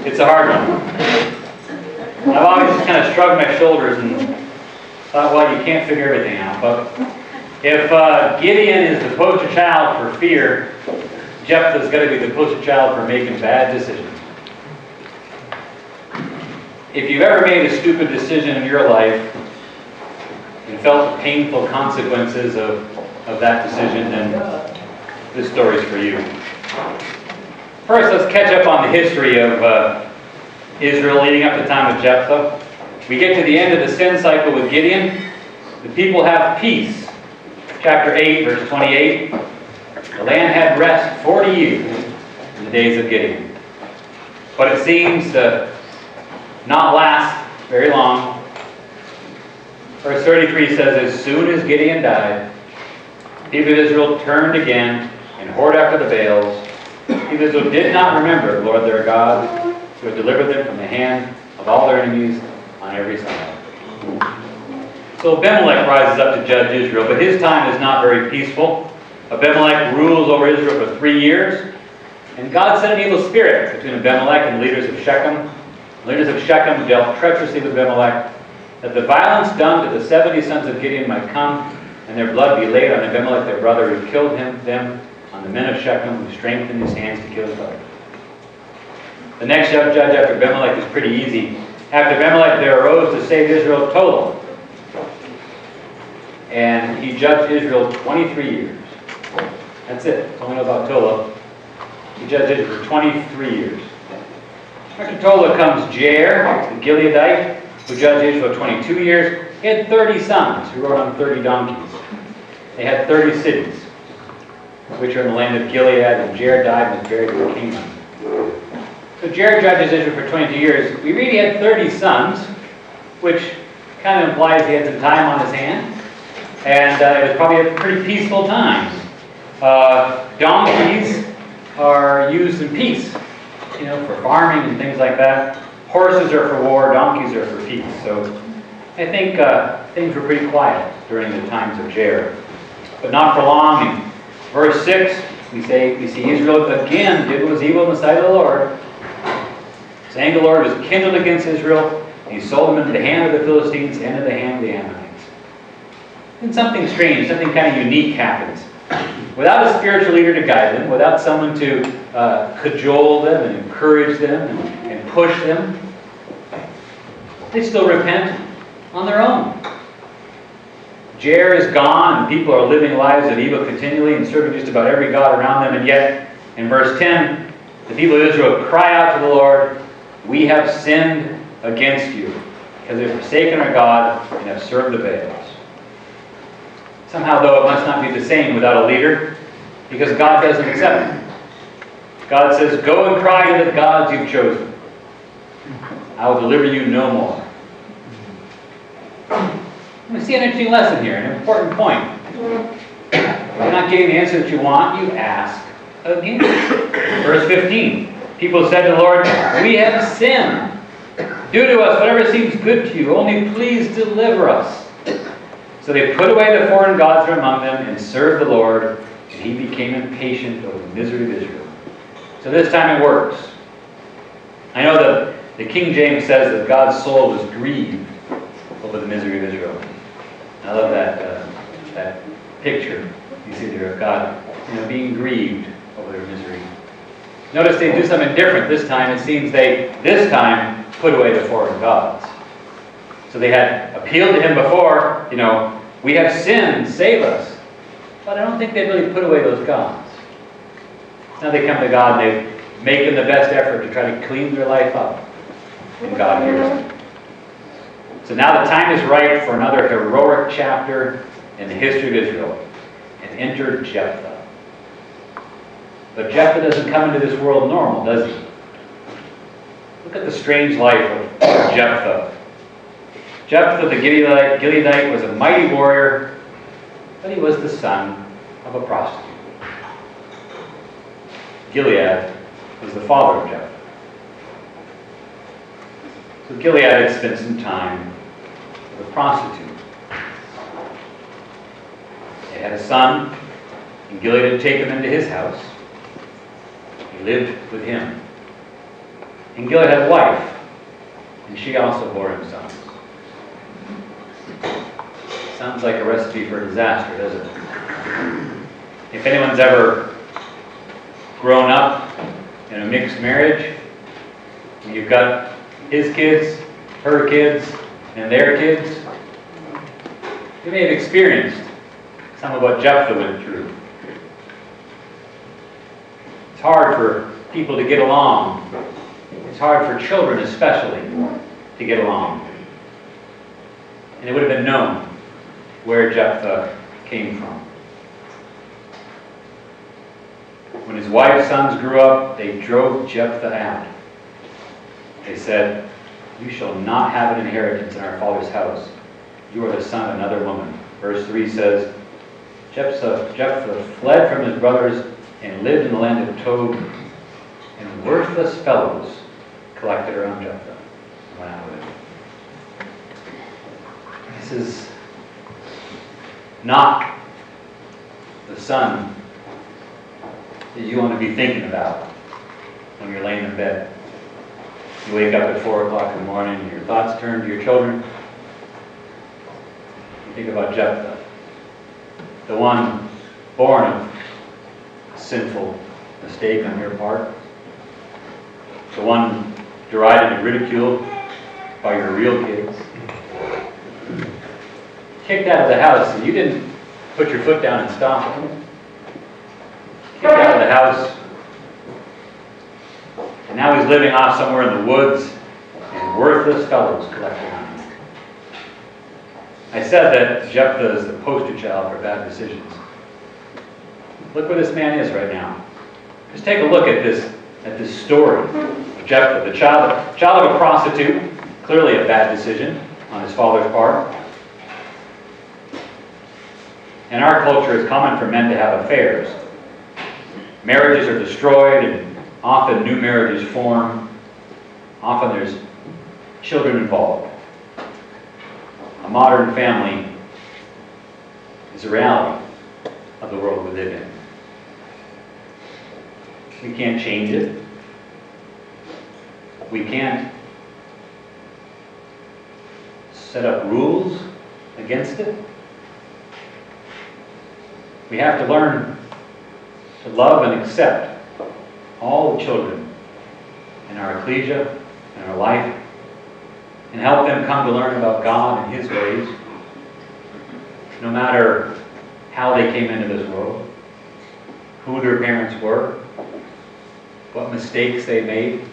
It's a hard one. I've always just kind of shrugged my shoulders and thought, well, you can't figure everything out. But if Gideon is the poster child for fear, Jephthah's got to be the poster child for making bad decisions. If you've ever made a stupid decision in your life and felt the painful consequences of that decision, then this story's for you. First, let's catch up on the history of Israel leading up to the time of Jephthah. We get to the end of the sin cycle with Gideon. The people have peace. Chapter 8, verse 28. The land had rest 40 years in the days of Gideon. But it seems to not last very long. Verse 33 says, as soon as Gideon died, the people of Israel turned again and whored after the Baals. The people of Israel did not remember the Lord their God, who had delivered them from the hand of all their enemies on every side. So Abimelech rises up to judge Israel, but his time is not very peaceful. Abimelech rules over Israel for 3 years, and God sent an evil spirit between Abimelech and the leaders of Shechem. The leaders of Shechem dealt treacherously with Abimelech, that the violence done to the 70 sons of Gideon might come, and their blood be laid on Abimelech their brother, who killed them, on the men of Shechem, who strengthened his hands to kill his brother. The next judge after Abimelech is pretty easy. After Abimelech there arose to save Israel Tola, and he judged Israel 23 years. That's it. That's all we know about Tola. He judged Israel for 23 years. After Tola comes Jair, the Gileadite, who judged Israel 22 years. He had 30 sons who rode on 30 donkeys. They had 30 cities, which are in the land of Gilead, and Jair died and was buried in Canaan. So Jair judges Israel for 22 years. We read he had 30 sons, which kind of implies he had some time on his hands. And it was probably a pretty peaceful time. Donkeys are used in peace, for farming and things like that. Horses are for war, donkeys are for peace. So I think things were pretty quiet during the times of Jair. But not for long. In verse 6, we see Israel again did what was evil in the sight of the Lord. The anger of the Lord was kindled against Israel, and he sold them into the hand of the Philistines and into the hand of the Ammonites. And something strange, something kind of unique happens. Without a spiritual leader to guide them, without someone to cajole them and encourage them and push them, they still repent on their own. Jair is gone, and people are living lives of evil continually and serving just about every god around them. And yet, in verse 10, the people of Israel cry out to the Lord, we have sinned against you, because they have forsaken our God and have served the Baals. Somehow, though, it must not be the same without a leader, because God doesn't accept it. God says, go and cry to the gods you've chosen. I will deliver you no more. We see an interesting lesson here, an important point. If you're not getting the answer that you want, you ask again. Verse 15. People said to the Lord, we have sinned. Do to us whatever seems good to you. Only please deliver us. So they put away the foreign gods from among them and served the Lord, and he became impatient over the misery of Israel. So this time it works. I know that the King James says that God's soul was grieved over the misery of Israel. I love that picture you see there of God being grieved over their misery. Notice they do something different this time. It seems they, this time, put away the foreign gods. So they had appealed to him before, we have sinned, save us. But I don't think they really put away those gods. Now they come to God and they make the best effort to try to clean their life up. And God hears them. So now the time is right for another heroic chapter in the history of Israel. And enter Jephthah. But Jephthah doesn't come into this world normal, does he? Look at the strange life of Jephthah. Jephthah the Gileadite was a mighty warrior, but he was the son of a prostitute. Gilead was the father of Jephthah. So Gilead had spent some time with a prostitute. They had a son, and Gilead had taken him into his house. He lived with him. And Gilead had a wife, and she also bore him sons. Sounds like a recipe for disaster, doesn't it? If anyone's ever grown up in a mixed marriage, and you've got his kids, her kids, and their kids, you may have experienced some of what Jephthah went through. It's hard for people to get along. It's hard for children especially to get along. And it would have been known where Jephthah came from. When his wife's sons grew up, they drove Jephthah out. They said, "You shall not have an inheritance in our father's house. You are the son of another woman." Verse 3 says, Jephthah fled from his brothers and lived in the land of Tob, and worthless fellows collected around Jephthah and went out with him. This is not the son that you want to be thinking about when you're laying in bed. You wake up at 4 o'clock in the morning and your thoughts turn to your children. You think about Jephthah, the one born of a sinful mistake on your part, the one derided and ridiculed by your real kids, kicked out of the house and you didn't put your foot down and stop him. Kicked out of the house, and now he's living off somewhere in the woods, and worthless fellows collect around him. I said that Jephthah is the poster child for bad decisions. Look where this man is right now. Just take a look at this story of Jephthah, the child of a prostitute, clearly a bad decision on his father's part. In our culture, it's common for men to have affairs. Marriages are destroyed, and often new marriages form. Often there's children involved. A modern family is a reality of the world we live in. We can't change it. We can't set up rules against it. We have to learn to love and accept all the children in our ecclesia and our life, and help them come to learn about God and His ways, no matter how they came into this world, who their parents were, what mistakes they made,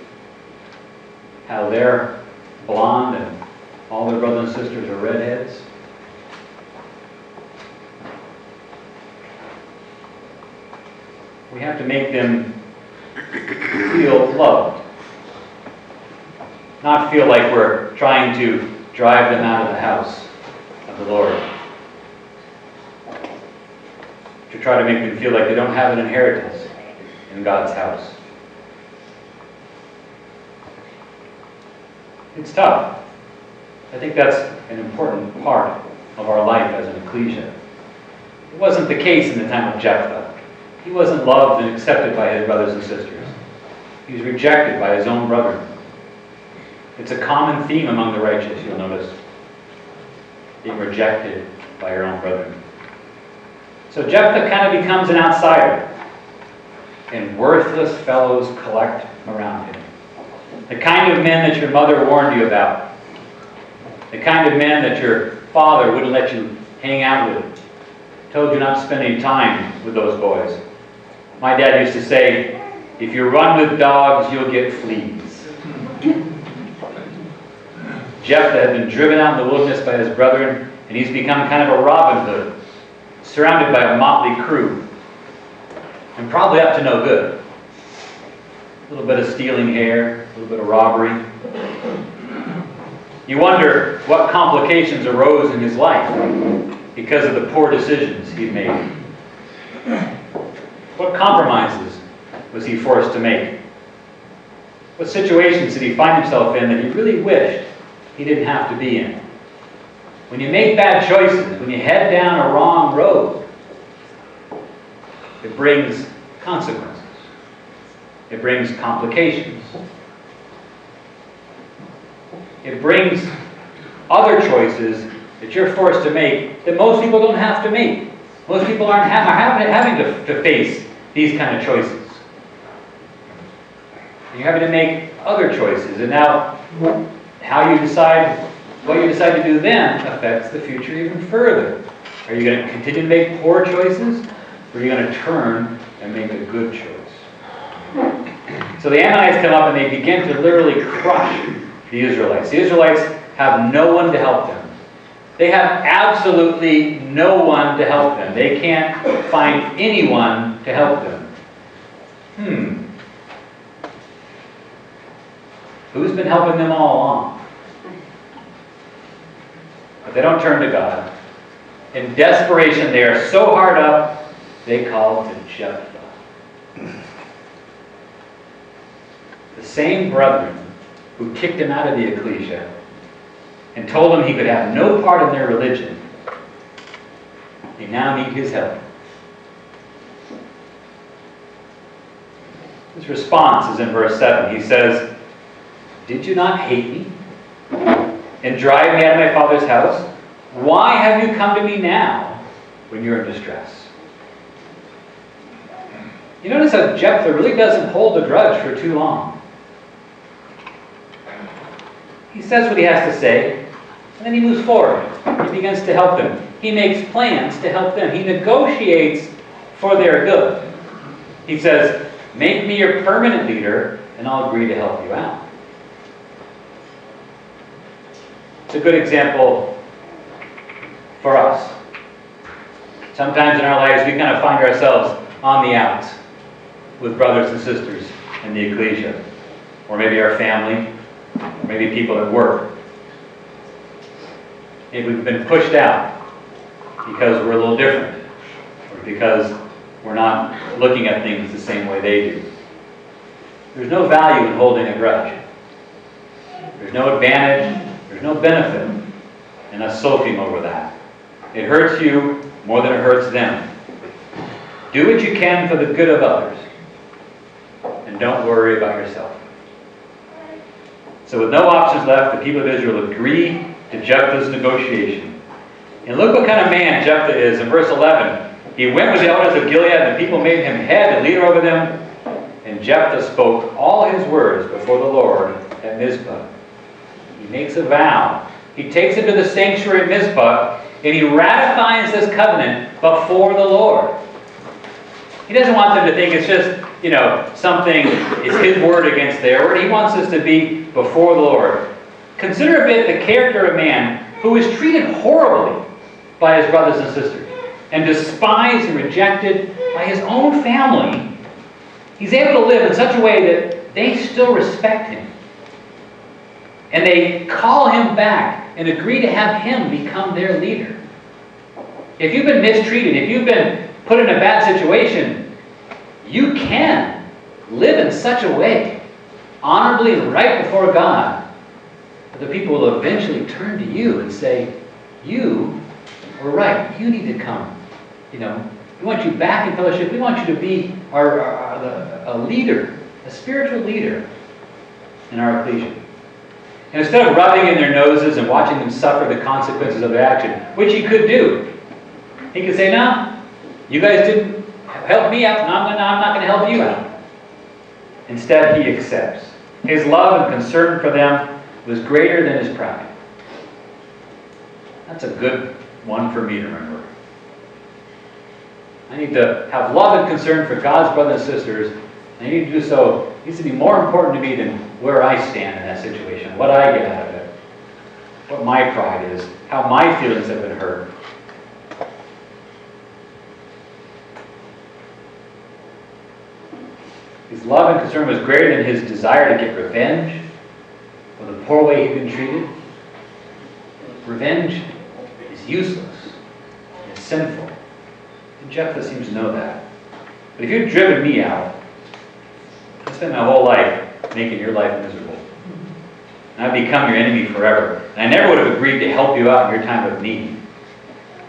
how they're blonde and all their brothers and sisters are redheads. We have to make them feel loved. Not feel like we're trying to drive them out of the house of the Lord. To try to make them feel like they don't have an inheritance in God's house. It's tough. I think that's an important part of our life as an ecclesia. It wasn't the case in the time of Jephthah. He wasn't loved and accepted by his brothers and sisters. He was rejected by his own brethren. It's a common theme among the righteous, you'll notice. Being rejected by your own brethren. So Jephthah kind of becomes an outsider. And worthless fellows collect around him. The kind of men that your mother warned you about. The kind of men that your father wouldn't let you hang out with. Told you not to spend any time with those boys. My dad used to say, if you run with dogs, you'll get fleas. Jephthah had been driven out in the wilderness by his brethren, and he's become kind of a Robin Hood, surrounded by a motley crew, and probably up to no good. A little bit of stealing hair, a little bit of robbery. You wonder what complications arose in his life because of the poor decisions he'd made. What compromises was he forced to make? What situations did he find himself in that he really wished he didn't have to be in? When you make bad choices, when you head down a wrong road, it brings consequences. It brings complications. It brings other choices that you're forced to make that most people don't have to make. Most people aren't having to face these kind of choices. You're having to make other choices. And now, how you decide, what you decide to do then affects the future even further. Are you going to continue to make poor choices? Or are you going to turn and make a good choice? So the Ammonites come up and they begin to literally crush the Israelites. The Israelites have no one to help them. They have absolutely no one to help them. They can't find anyone to help them. Who's been helping them all along? But they don't turn to God. In desperation, they are so hard up, they call to Jephthah. The same brethren who kicked him out of the ecclesia and told him he could have no part in their religion, they now need his help. His response is in verse 7. He says, "Did you not hate me and drive me out of my father's house? Why have you come to me now when you're in distress?" You notice how Jephthah really doesn't hold a grudge for too long. He says what he has to say, and then he moves forward. He begins to help them. He makes plans to help them. He negotiates for their good. He says, "Make me your permanent leader, and I'll agree to help you out." It's a good example for us. Sometimes in our lives we kind of find ourselves on the outs with brothers and sisters in the ecclesia, or maybe our family, or maybe people at work. Maybe we've been pushed out because we're a little different, or because we're not looking at things the same way they do. There's no value in holding a grudge. There's no advantage, there's no benefit in us sulking over that. It hurts you more than it hurts them. Do what you can for the good of others, and don't worry about yourself. So with no options left, the people of Israel agree to Jephthah's negotiation. And look what kind of man Jephthah is. In verse 11, he went with the elders of Gilead, and the people made him head and leader over them. And Jephthah spoke all his words before the Lord at Mizpah. He makes a vow. He takes him to the sanctuary at Mizpah, and he ratifies this covenant before the Lord. He doesn't want them to think it's just, something is his word against their word. He wants us to be before the Lord. Consider a bit the character of a man who was treated horribly by his brothers and sisters, and despised and rejected by his own family. He's able to live in such a way that they still respect him. And they call him back and agree to have him become their leader. If you've been mistreated, if you've been put in a bad situation, you can live in such a way, honorably and right before God, that the people will eventually turn to you and say, "You were right. You need to come. We want you back in fellowship. We want you to be a leader, a spiritual leader in our ecclesia." And instead of rubbing in their noses and watching them suffer the consequences of their action, which he could do, he could say, "No, you guys didn't help me out, and I'm not going to help you out." Instead, he accepts. His love and concern for them was greater than his pride. That's a good one for me to remember. I need to have love and concern for God's brothers and sisters. And I need to do so. It needs to be more important to me than where I stand in that situation, what I get out of it, what my pride is, how my feelings have been hurt. His love and concern was greater than his desire to get revenge for the poor way he'd been treated. Revenge is useless. It's sinful. And Jephthah seems to know that. But if you've driven me out, I spent my whole life making your life miserable. And I've become your enemy forever. And I never would have agreed to help you out in your time of need.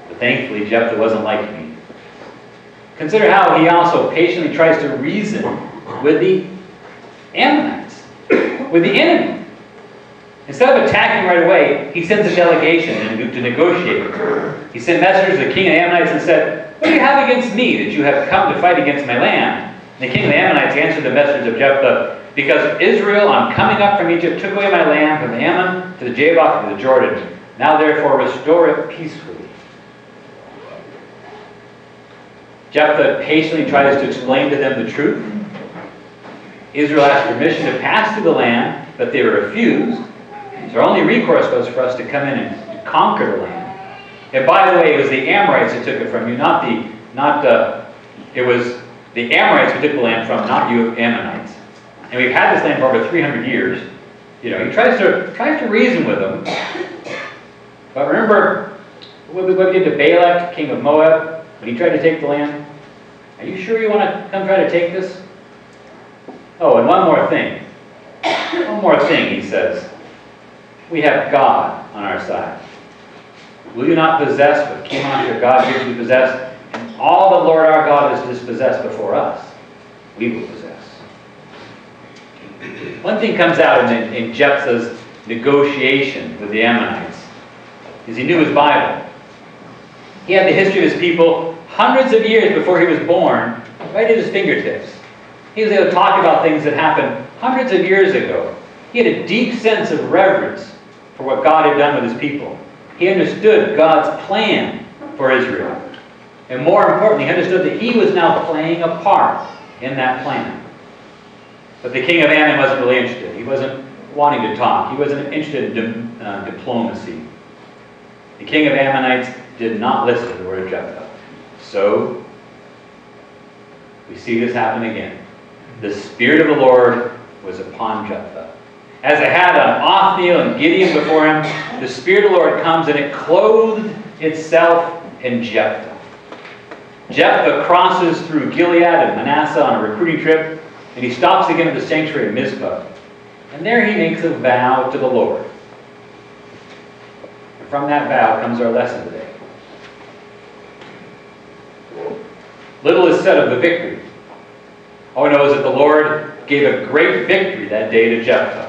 But thankfully, Jephthah wasn't like me. Consider how he also patiently tries to reason with the Ammonites, with the enemy. Instead of attacking right away, he sends a delegation to negotiate. He sent messengers to the king of the Ammonites and said, "What do you have against me that you have come to fight against my land?" And the king of the Ammonites answered the messengers of Jephthah, "Because of Israel, I'm coming up from Egypt, took away my land from the Ammon to the Jabbok to the Jordan. Now therefore restore it peacefully." Jephthah patiently tries to explain to them the truth. Israel asked permission to pass through the land, but they refused. So our only recourse was for us to come in and conquer the land. And by the way, it was the Amorites who took it from you, it was the Amorites who took the land from, not you Ammonites. And we've had this land for over 300 years. He tries to reason with them. But remember what we did to Balak, king of Moab, when he tried to take the land? Are you sure you want to come try to take this? Oh, and one more thing. One more thing, he says. We have God on our side. Will you not possess what Chemosh your God gives you to possess? And all the Lord our God has dispossessed before us, we will possess. One thing comes out in Jephthah's negotiation with the Ammonites is he knew his Bible. He had the history of his people hundreds of years before he was born right at his fingertips. He was able to talk about things that happened hundreds of years ago. He had a deep sense of reverence for what God had done with his people. He understood God's plan for Israel. And more importantly, he understood that he was now playing a part in that plan. But the king of Ammon wasn't really interested. He wasn't wanting to talk. He wasn't interested in diplomacy. The king of Ammonites did not listen to the word of Jephthah. So, we see this happen again. The Spirit of the Lord was upon Jephthah. As it had on Othniel and Gideon before him, the Spirit of the Lord comes and it clothed itself in Jephthah. Jephthah crosses through Gilead and Manasseh on a recruiting trip, and he stops again at the sanctuary of Mizpah. And there he makes a vow to the Lord. And from that vow comes our lesson today. Little is said of the victory. All we know is that the Lord gave a great victory that day to Jephthah.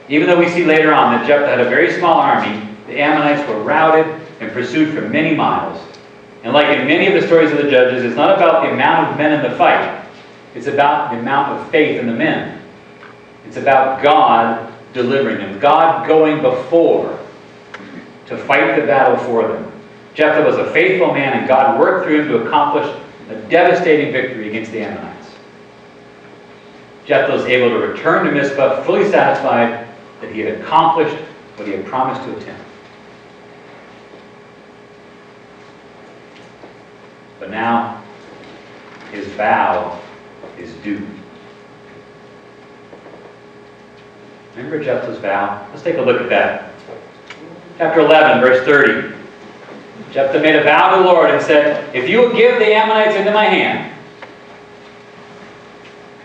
Even though we see later on that Jephthah had a very small army, the Ammonites were routed and pursued for many miles. And like in many of the stories of the Judges, it's not about the amount of men in the fight. It's about the amount of faith in the men. It's about God delivering them. God going before to fight the battle for them. Jephthah was a faithful man, and God worked through him to accomplish a devastating victory against the Ammonites. Jephthah was able to return to Mizpah fully satisfied that he had accomplished what he had promised to attempt. But now, his vow is due. Remember Jephthah's vow? Let's take a look at that. Chapter 11, verse 30. Jephthah made a vow to the Lord and said, "If you will give the Ammonites into my hand,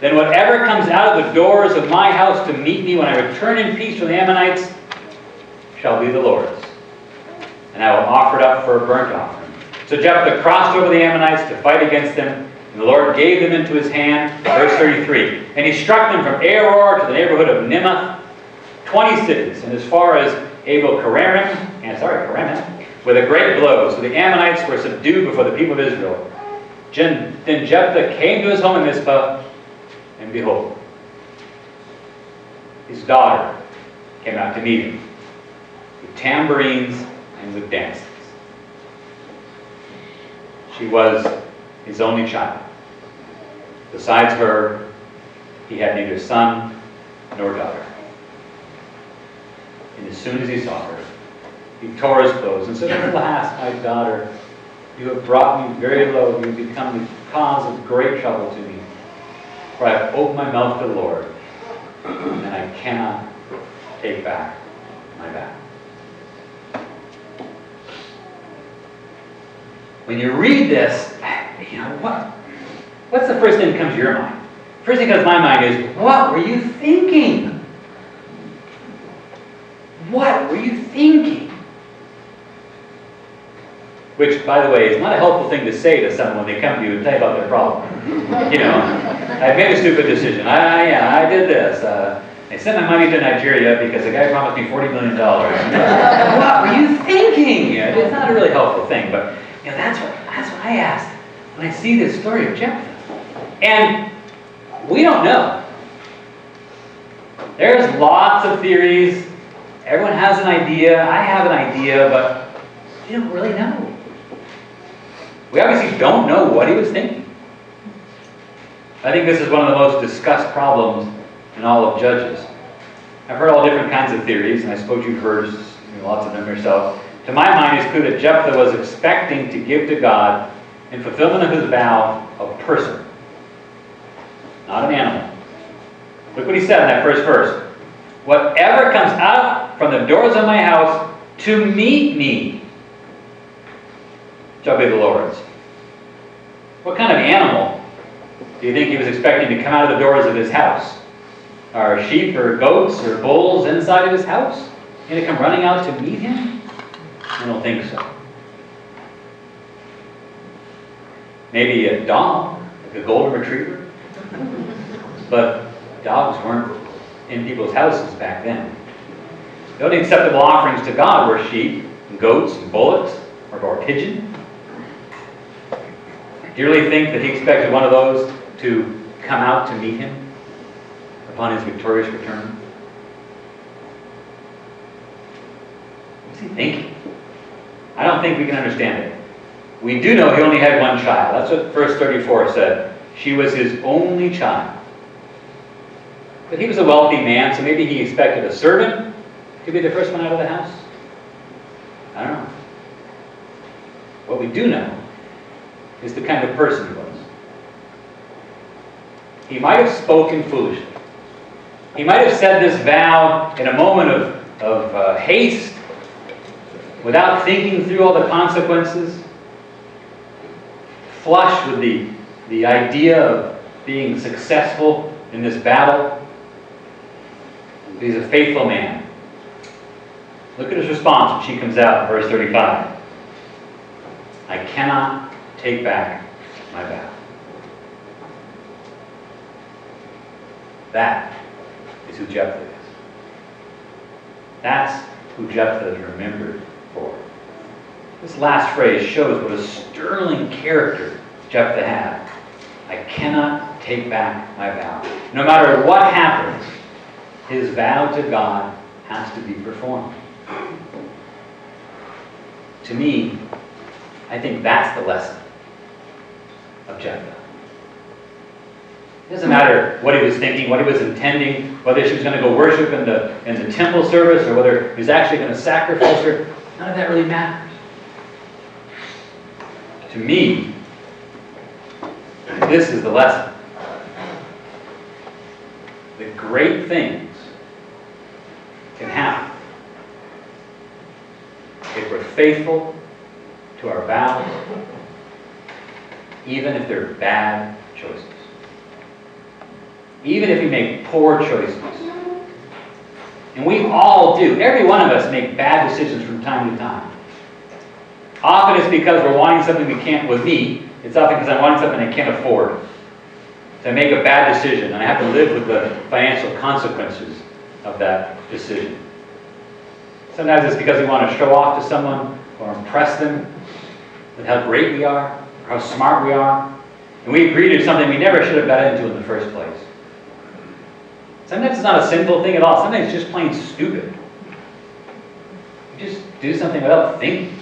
then whatever comes out of the doors of my house to meet me when I return in peace from the Ammonites shall be the Lord's. And I will offer it up for a burnt offering." So Jephthah crossed over the Ammonites to fight against them, and the Lord gave them into his hand. Verse 33. And he struck them from Aroer to the neighborhood of Nimmath, 20 cities, and as far as Abel-Keramim, with a great blow. So the Ammonites were subdued before the people of Israel. Then Jephthah came to his home in Mizpah, and behold, his daughter came out to meet him with tambourines and with dances. She was his only child. Besides her, he had neither son nor daughter. And as soon as he saw her, he tore his clothes and said, "Alas, my daughter, you have brought me very low. You have become the cause of great trouble to me. For I have opened my mouth to the Lord, and I cannot take back my vow." When you read this, what's the first thing that comes to your mind? First thing that comes to my mind is, what were you thinking? What were you thinking? Which, by the way, is not a helpful thing to say to someone when they come to you and tell you about their problem. I made a stupid decision. I did this. I sent my money to Nigeria because the guy promised me $40 million. What were you thinking? It's not a really helpful thing, but that's what I asked when I see this story of Jephthah. And we don't know. There's lots of theories. Everyone has an idea. I have an idea, but we don't really know. We obviously don't know what he was thinking. I think this is one of the most discussed problems in all of Judges. I've heard all different kinds of theories, and I suppose you've heard lots of them yourself. To my mind, it's clear that Jephthah was expecting to give to God, in fulfillment of his vow, a person, not an animal. Look what he said in that first verse. Whatever comes out from the doors of my house to meet me shall be the Lord's. What kind of animal do you think he was expecting to come out of the doors of his house? Are sheep or goats or bulls inside of his house going to come running out to meet him? I don't think so. Maybe a dog, like a golden retriever. But dogs weren't in people's houses back then. The only acceptable offerings to God were sheep, and goats, and bullocks, or pigeon. Do you really think that he expected one of those to come out to meet him upon his victorious return? What's he thinking? I don't think we can understand it. We do know he only had one child. That's what verse 34 said. She was his only child. But he was a wealthy man, so maybe he expected a servant to be the first one out of the house. I don't know. What we do know is the kind of person he was. He might have spoken foolishly. He might have said this vow in a moment of haste, without thinking through all the consequences, flush with the idea of being successful in this battle. He's a faithful man. Look at his response when she comes out in verse 35. I cannot take back my vow. That is who Jephthah is. That's who Jephthah is remembered for. This last phrase shows what a sterling character Jephthah had. I cannot take back my vow. No matter what happens, his vow to God has to be performed. To me, I think that's the lesson of Jephthah. It doesn't matter what he was thinking, what he was intending, whether she was going to go worship in the temple service or whether he was actually going to sacrifice her. None of that really matters. To me, this is the lesson. The great things can happen if we're faithful to our vows, even if they're bad choices. Even if we make poor choices. And we all do. Every one of us make bad decisions from time to time. Often it's because we're wanting something we can't, with me, it's often because I'm wanting something I can't afford. So I make a bad decision and I have to live with the financial consequences of that decision. Sometimes it's because we want to show off to someone or impress them with how great we are, or how smart we are. And we agree to something we never should have got into in the first place. Sometimes it's not a sinful thing at all. Sometimes it's just plain stupid. You just do something without thinking.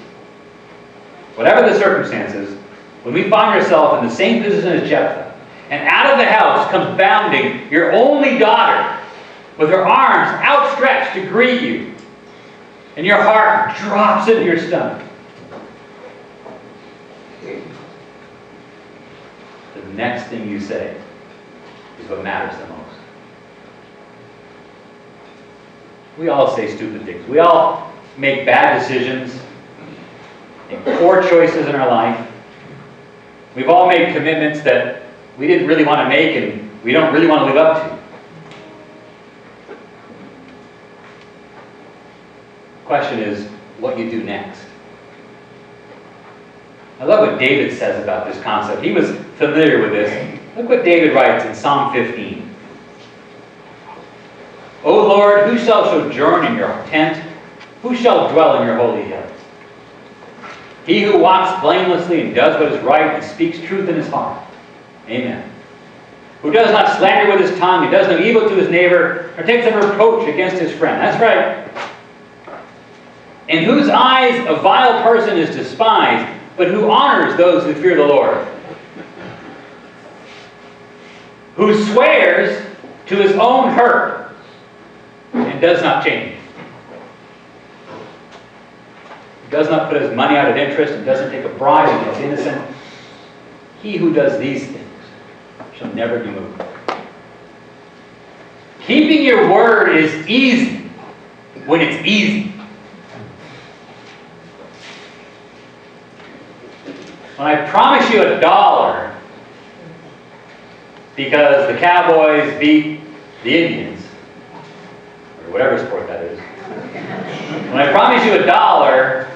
Whatever the circumstances, when we find ourselves in the same position as Jephthah, and out of the house comes bounding your only daughter with her arms outstretched to greet you, and your heart drops into your stomach. The next thing you say is what matters the most. We all say stupid things. We all make bad decisions, make poor choices in our life. We've all made commitments that we didn't really want to make and we don't really want to live up to. The question is what you do next. I love what David says about this concept. He was familiar with this. Look what David writes in Psalm 15. O Lord, who shall sojourn in your tent? Who shall dwell in your holy hill? He who walks blamelessly and does what is right and speaks truth in his heart. Amen. Who does not slander with his tongue, and does no evil to his neighbor, or takes up reproach against his friend. That's right. In whose eyes a vile person is despised, but who honors those who fear the Lord. Who swears to his own hurt and does not change. Does not put his money out at interest and doesn't take a bribe and is innocent. He who does these things shall never be moved. Keeping your word is easy when it's easy. When I promise you $1 because the Cowboys beat the Indians, or whatever sport that is. When I promise you $1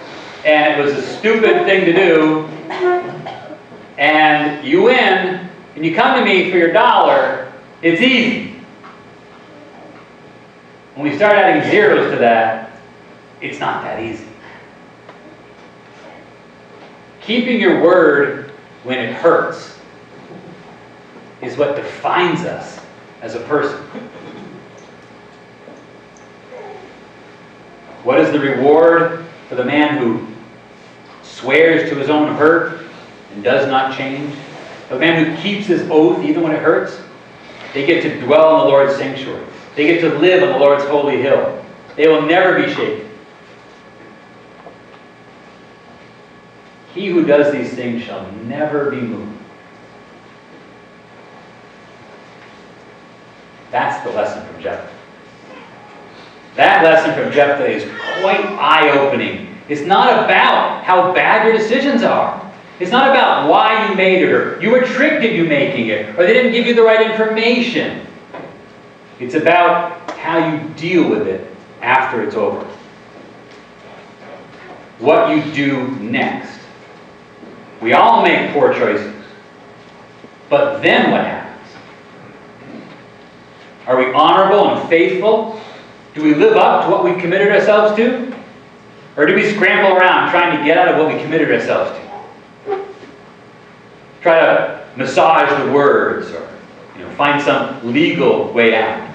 and it was a stupid thing to do, and you win, and you come to me for your $1, it's easy. When we start adding zeros to that, it's not that easy. Keeping your word when it hurts is what defines us as a person. What is the reward for the man who swears to his own hurt and does not change? The man who keeps his oath even when it hurts? They get to dwell in the Lord's sanctuary. They get to live on the Lord's holy hill. They will never be shaken. He who does these things shall never be moved. That's the lesson from Jephthah. That lesson from Jephthah is quite eye-opening. It's not about how bad your decisions are. It's not about why you made it, or you were tricked into making it, or they didn't give you the right information. It's about how you deal with it after it's over. What you do next. We all make poor choices. But then what happens? Are we honorable and faithful? Do we live up to what we committed ourselves to? Or do we scramble around trying to get out of what we committed ourselves to? Try to massage the words, or find some legal way out.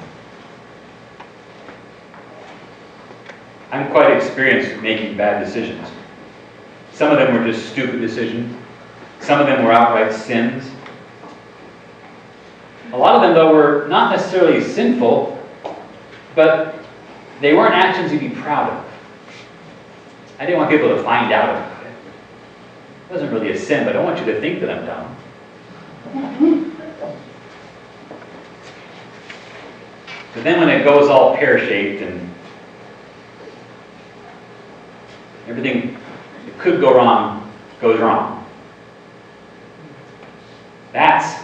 I'm quite experienced at making bad decisions. Some of them were just stupid decisions. Some of them were outright sins. A lot of them, though, were not necessarily sinful, but they weren't actions you'd be proud of. I didn't want people to find out about it. It wasn't really a sin, but I want you to think that I'm dumb. But then when it goes all pear-shaped and everything that could go wrong goes wrong, that's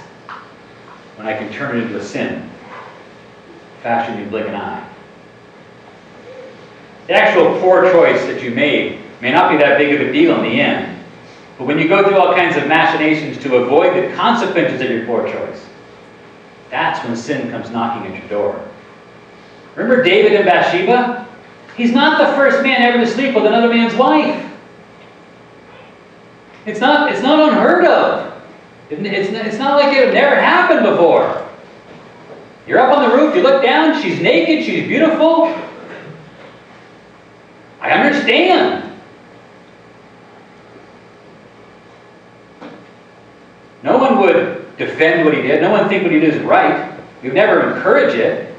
when I can turn it into a sin, faster than you blink an eye. The actual poor choice that you made may not be that big of a deal in the end, but when you go through all kinds of machinations to avoid the consequences of your poor choice, that's when sin comes knocking at your door. Remember David and Bathsheba? He's not the first man ever to sleep with another man's wife. It's not unheard of. It's not like it had never happened before. You're up on the roof, you look down, she's naked, she's beautiful. I understand. No one would defend what he did. No one would think what he did is right. You'd never encourage it.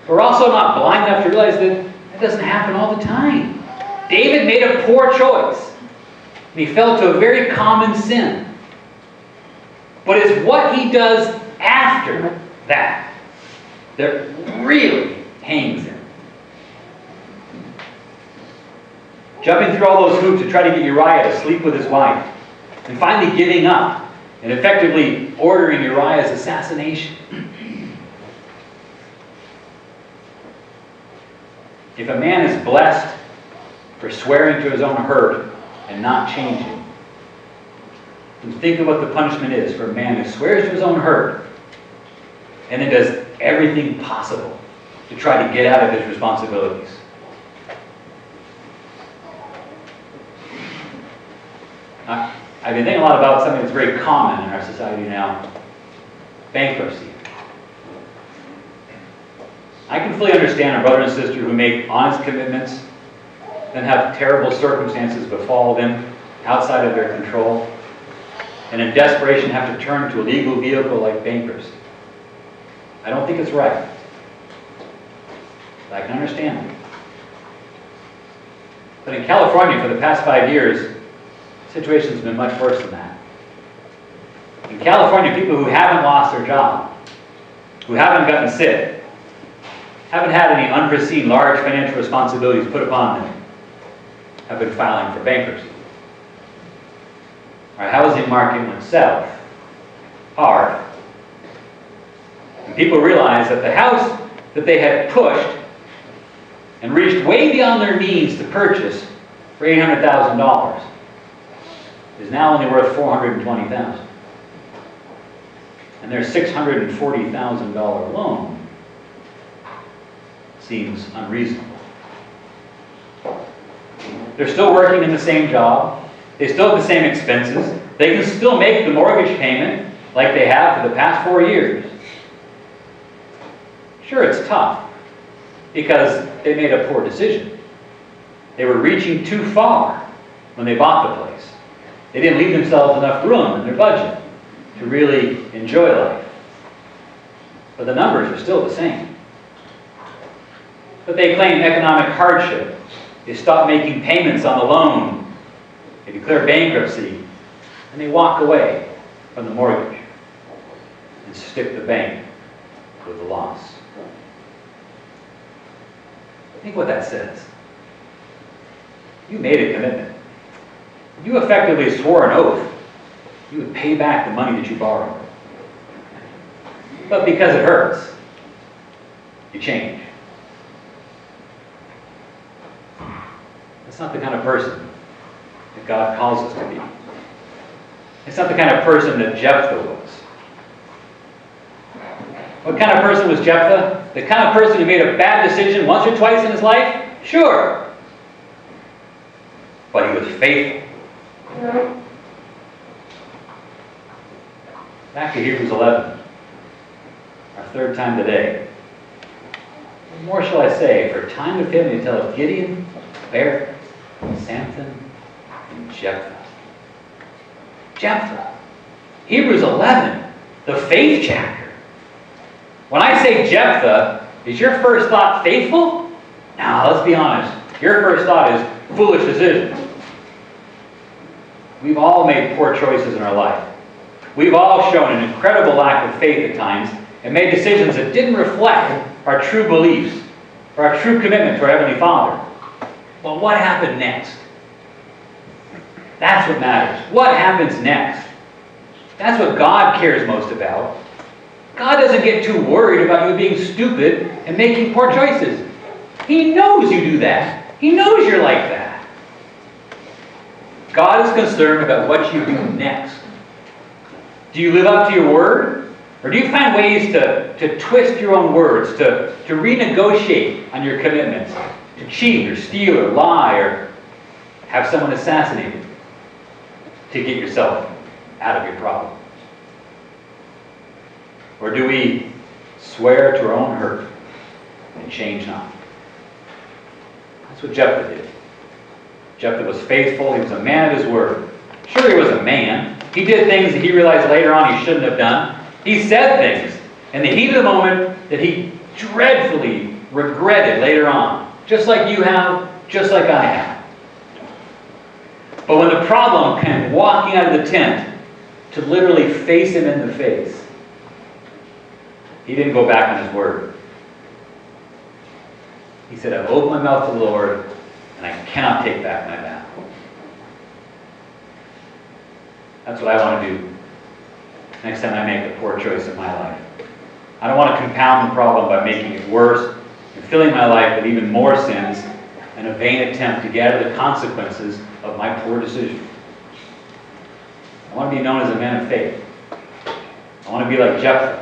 We're also not blind enough to realize that it doesn't happen all the time. David made a poor choice. And he fell to a very common sin. But it's what he does after that really hangs him. Jumping through all those hoops to try to get Uriah to sleep with his wife. And finally giving up. And effectively ordering Uriah's assassination. If a man is blessed for swearing to his own hurt and not changing, then think of what the punishment is for a man who swears to his own hurt and then does everything possible to try to get out of his responsibilities. I've been thinking a lot about something that's very common in our society now: bankruptcy. I can fully understand a brother and sister who make honest commitments, then have terrible circumstances befall them outside of their control, and in desperation have to turn to a legal vehicle like bankruptcy. I don't think it's right, but I can understand it. But in California, for the past 5 years, the situation's been much worse than that. In California, people who haven't lost their job, who haven't gotten sick, haven't had any unforeseen large financial responsibilities put upon them, have been filing for bankruptcy. Our housing market went south hard. And people realized that the house that they had pushed and reached way beyond their means to purchase for $800,000 is now only worth $420,000. And their $640,000 loan seems unreasonable. They're still working in the same job. They still have the same expenses. They can still make the mortgage payment like they have for the past 4 years. Sure, it's tough because they made a poor decision. They were reaching too far when they bought the place. They didn't leave themselves enough room in their budget to really enjoy life. But the numbers are still the same. But they claim economic hardship. They stop making payments on the loan. They declare bankruptcy. And they walk away from the mortgage and stick the bank with the loss. Think what that says. You made a commitment. You effectively swore an oath you would pay back the money that you borrowed. But because it hurts, you change. That's not the kind of person that God calls us to be. It's not the kind of person that Jephthah was. What kind of person was Jephthah? The kind of person who made a bad decision once or twice in his life? Sure. But he was faithful. Back to Hebrews 11, our third time today. What more shall I say? For time to fail me to tell of Gideon, Barak, Samson, and Jephthah. Jephthah. Hebrews 11, the faith chapter. When I say Jephthah, is your first thought faithful? No, let's be honest. Your first thought is foolish decisions. We've all made poor choices in our life. We've all shown an incredible lack of faith at times and made decisions that didn't reflect our true beliefs or our true commitment to our Heavenly Father. Well, what happened next? That's what matters. What happens next? That's what God cares most about. God doesn't get too worried about you being stupid and making poor choices. He knows you do that. He knows you're like that. God is concerned about what you do next. Do you live up to your word? Or do you find ways to twist your own words, to renegotiate on your commitments, to cheat or steal or lie or have someone assassinated to get yourself out of your problem? Or do we swear to our own hurt and change not? That's what Jephthah did. Jephthah was faithful. He was a man of his word. Sure, he was a man. He did things that he realized later on he shouldn't have done. He said things in the heat of the moment that he dreadfully regretted later on. Just like you have, just like I have. But when the problem came walking out of the tent to literally face him in the face, he didn't go back on his word. He said, I've opened my mouth to the Lord, and I cannot take back my vow. That's what I want to do next time I make a poor choice in my life. I don't want to compound the problem by making it worse and filling my life with even more sins in a vain attempt to get out of the consequences of my poor decision. I want to be known as a man of faith. I want to be like Jephthah.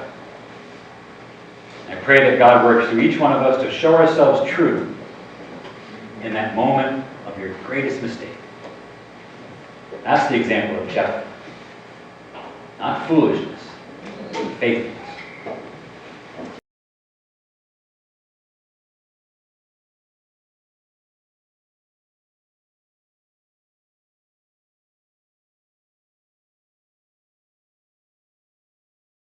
I pray that God works through each one of us to show ourselves true in that moment of your greatest mistake. That's the example of Jephthah. Not foolishness, but faithfulness.